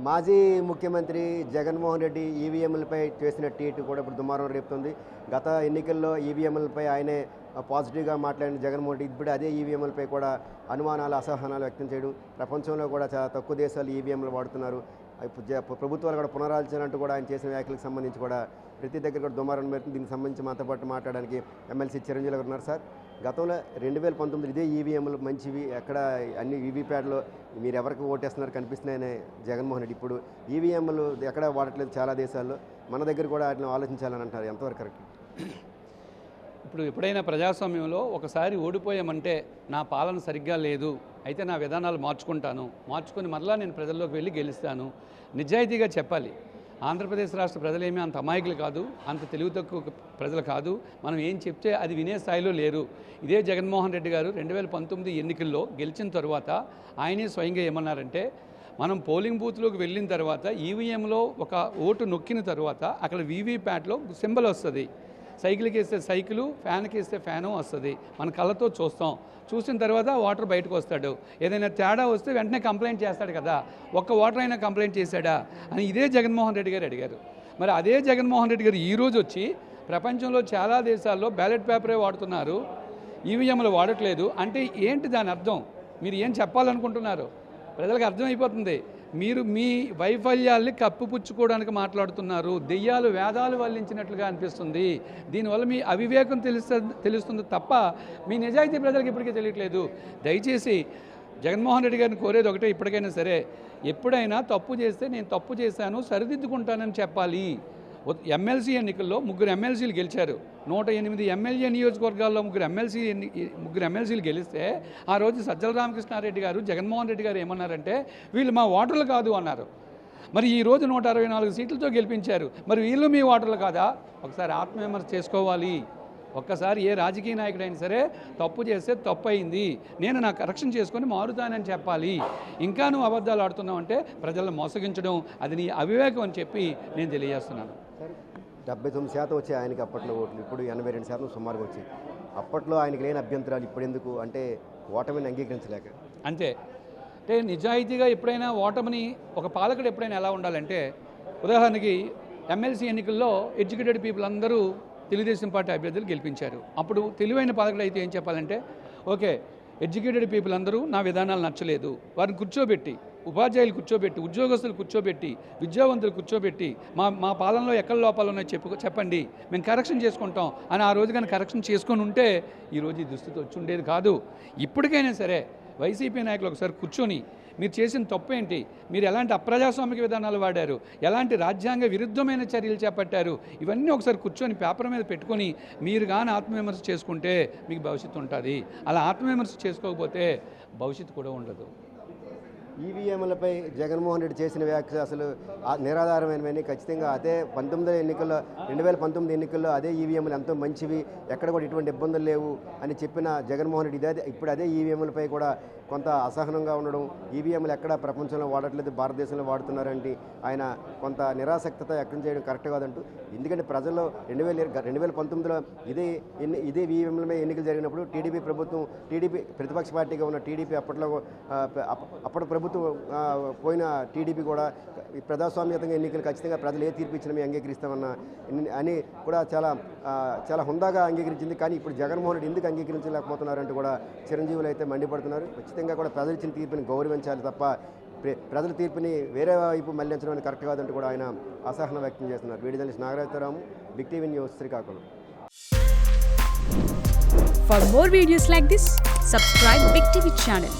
మాజీ ముఖ్యమంత్రి జగన్మోహన్ రెడ్డి ఈవీఎంలపై చేసిన ట్వీట్ కూడా ఇప్పుడు దుమారం రేపుతుంది. గత ఎన్నికల్లో ఈవీఎంలపై ఆయనే పాజిటివ్గా మాట్లాడిన జగన్మోహన్ రెడ్డి ఇప్పుడు అదే ఈవీఎంలపై కూడా అనుమానాలు, అసహనాలు వ్యక్తం చేయడం, ప్రపంచంలో కూడా చాలా తక్కువ దేశాలు ఈవీఎంలు వాడుతున్నారు, ప్రభుత్వాలు కూడా పునరాలోచనంటూ కూడా ఆయన చేసిన వ్యాఖ్యలకు సంబంధించి కూడా ప్రతి దగ్గర కూడా దుమారం పెడుతుంది. దీనికి సంబంధించి మాతో పాటు మాట్లాడడానికి ఎమ్మెల్సీ చిరంజీవి గారు ఉన్నారు. సార్, గతంలో 2019 ఇదే ఈవీఎంలు మంచివి, ఎక్కడ అన్ని వీవీప్యాడ్లో మీరు ఎవరికి ఓటేస్తున్నారు కనిపిస్తున్నాయనే జగన్మోహన్ రెడ్డి ఇప్పుడు ఈవీఎంలు ఎక్కడ వాడట్లేదు చాలా దేశాల్లో, మన దగ్గర కూడా వాటిని ఆలోచించాలని అంటారు. ఎంతవరకు కరెక్ట్? ఇప్పుడు ఎప్పుడైనా ప్రజాస్వామ్యంలో ఒకసారి ఓడిపోయామంటే నా పాలన సరిగ్గా లేదు, అయితే నా విధానాలు మార్చుకొని మరలా నేను ప్రజల్లోకి వెళ్ళి గెలుస్తాను, నిజాయితీగా చెప్పాలి. ఆంధ్రప్రదేశ్ రాష్ట్ర ప్రజలేమీ అంత అమాయకులు కాదు, అంత తెలివి తక్కువ ప్రజలు కాదు. మనం ఏం చెప్తే అది వినే స్థాయిలో లేరు. ఇదే జగన్మోహన్ రెడ్డి గారు 2019 ఎన్నికల్లో గెలిచిన తర్వాత ఆయనే స్వయంగా ఏమన్నారంటే, మనం పోలింగ్ బూత్లోకి వెళ్ళిన తర్వాత ఈవీఎంలో ఒక ఓటు నొక్కిన తర్వాత అక్కడ వీవీప్యాట్లో సింబల్ వస్తుంది. సైకిల్కి వేస్తే సైకిలు, ఫ్యాన్కి వేస్తే ఫ్యాను వస్తుంది. మన కళ్ళతో చూసిన తర్వాత ఓటర్ బయటకు వస్తాడు. ఏదైనా తేడా వస్తే వెంటనే కంప్లైంట్ చేస్తాడు కదా, ఒక్క ఓటర్ అయినా కంప్లైంట్ చేశాడా అని ఇదే జగన్మోహన్ రెడ్డి గారు అడిగారు. మరి అదే జగన్మోహన్ రెడ్డి గారు ఈరోజు వచ్చి ప్రపంచంలో చాలా దేశాల్లో బ్యాలెట్ పేపరే వాడుతున్నారు, ఈవీఎంలు వాడట్లేదు అంటే ఏంటి దాని అర్థం? మీరు ఏం చెప్పాలనుకుంటున్నారు? ప్రజలకు అర్థమైపోతుంది. మీరు మీ వైఫల్యాల్ని కప్పిపుచ్చుకోవడానికి మాట్లాడుతున్నారు. దెయ్యాలు వేదాలు వల్లించినట్లుగా అనిపిస్తుంది. దీనివల్ల మీ అవివేకం తెలుస్తుంది తప్ప మీ నిజాయితీ ప్రజలకు ఇప్పటికీ తెలియట్లేదు. దయచేసి జగన్మోహన్ రెడ్డి గారిని కోరేది ఒకటే, ఇప్పటికైనా సరే ఎప్పుడైనా తప్పు చేస్తే నేను తప్పు చేశాను సరిదిద్దుకుంటానని చెప్పాలి. ఎమ్మెల్సీ ఎన్నికల్లో 3 ఎమ్మెల్సీలు గెలిచారు. 108 ఎమ్మెల్యే నియోజకవర్గాల్లో 3 ఎమ్మెల్సీలు గెలిస్తే ఆ రోజు సజ్జల రామకృష్ణారెడ్డి గారు, జగన్మోహన్ రెడ్డి గారు ఏమన్నారంటే వీళ్ళు మా ఓటర్లు కాదు అన్నారు. మరి ఈరోజు 164 సీట్లతో గెలిపించారు. మరి వీళ్ళు మీ ఓటర్లు కాదా? ఒకసారి ఆత్మవిమర్శ చేసుకోవాలి. ఒక్కసారి ఏ రాజకీయ నాయకుడైనా సరే తప్పు చేస్తే తప్పు అయింది, నేను నా కరెక్షన్ చేసుకొని మారుతానని చెప్పాలి. ఇంకా నువ్వు అబద్ధాలు ఆడుతున్నావు అంటే ప్రజలను మోసగించడం అది నీ అవివేకం అని చెప్పి నేను తెలియజేస్తున్నాను. 79% వచ్చాయి ఆయనకి అప్పట్లో ఓట్లు, ఇప్పుడు 82% సుమారుగా వచ్చాయి. అప్పట్లో ఆయనకి లేని అభ్యంతరాలు ఇప్పుడు ఎందుకు అంటే ఓటమిని అంగీకరించలేక అంతే. అంటే నిజాయితీగా ఎప్పుడైనా ఓటమిని ఒక పాలకుడు ఎప్పుడైనా ఎలా ఉండాలంటే, ఉదాహరణకి ఎమ్మెల్సీ ఎన్నికల్లో ఎడ్యుకేటెడ్ పీపుల్ అందరూ తెలుగుదేశం పార్టీ అభ్యర్థులు గెలిపించారు. అప్పుడు తెలివైన పాలకుడు అయితే ఏం చెప్పాలంటే, ఓకే ఎడ్యుకేటెడ్ పీపుల్ అందరూ నా విధానాలు నచ్చలేదు, వారిని కూర్చోబెట్టి, ఉపాధ్యాయులు కూర్చోబెట్టి, ఉద్యోగస్తులు కూర్చోబెట్టి, విద్యావంతులు కూర్చోబెట్టి మా పాలనలో ఎక్కడ లోపాలు ఉన్నాయో చెప్పండి, మేము కరెక్షన్ చేసుకుంటాం అని ఆ రోజు కానీ కరెక్షన్ చేసుకొని ఉంటే ఈరోజు ఈ దుస్థితి వచ్చి ఉండేది కాదు. ఇప్పటికైనా సరే వైసీపీ నాయకులు ఒకసారి కూర్చొని మీరు చేసిన తప్పు ఏంటి, మీరు ఎలాంటి అప్రజాస్వామిక విధానాలు వాడారు, ఎలాంటి రాజ్యాంగ విరుద్ధమైన చర్యలు చేపట్టారు, ఇవన్నీ ఒకసారి కూర్చొని పేపర్ మీద పెట్టుకొని మీరు కానీ ఆత్మవిమర్శ చేసుకుంటే మీకు భవిష్యత్తు ఉంటుంది. అలా ఆత్మవిమర్శ చేసుకోకపోతే భవిష్యత్తు కూడా ఉండదు. ఈవీఎంలపై జగన్మోహన్ రెడ్డి చేసిన వ్యాఖ్యలు అసలు నిరాధారమైనవని, ఖచ్చితంగా అదే 2019 ఎన్నికల్లో అదే ఈవీఎంలు ఎంతో మంచివి, ఎక్కడ కూడా ఇటువంటి ఇబ్బందులు లేవు అని చెప్పిన జగన్మోహన్ రెడ్డి ఇప్పుడు అదే ఈవీఎంలపై కూడా కొంత అసహనంగా ఉండడం, ఈవీఎంలు ఎక్కడ ప్రపంచంలో వాడట్లేదు, భారతదేశంలో వాడుతున్నారంటే ఆయన కొంత నిరాసక్తత వ్యక్తం చేయడం కరెక్ట్ కాదంటూ. ఎందుకంటే ప్రజల్లో 2019లో ఇదే ఈవీఎంల ఎన్నికలు జరిగినప్పుడు టీడీపీ ప్రతిపక్ష పార్టీగా ఉన్న టీడీపీ అప్పటి ప్రభుత్వం పోయిన టీడీపీ కూడా ప్రజాస్వామ్యతంగా ఎన్నికలు ఖచ్చితంగా ప్రజలు ఏ తీర్పు ఇచ్చినా మేము అంగీకరిస్తామన్నా అని కూడా చాలా హుందాగా అంగీకరించింది. కానీ ఇప్పుడు జగన్మోహన్ రెడ్డి ఎందుకు అంగీకరించలేకపోతున్నారంటూ కూడా చిరంజీవులు అయితే మండిపడుతున్నారు. ఖచ్చితంగా కూడా ప్రజలు ఇచ్చిన తీర్పుని గౌరవించాలి తప్ప ప్రజల తీర్పుని వేరే వైపు మళ్లించడం అనేది కరెక్ట్ కాదంటూ కూడా ఆయన అసహనం వ్యక్తం చేస్తున్నారు. Video journalist Nagarajaramu, big TV news, Srikakulam. For more videos like this, subscribe Big TV channel.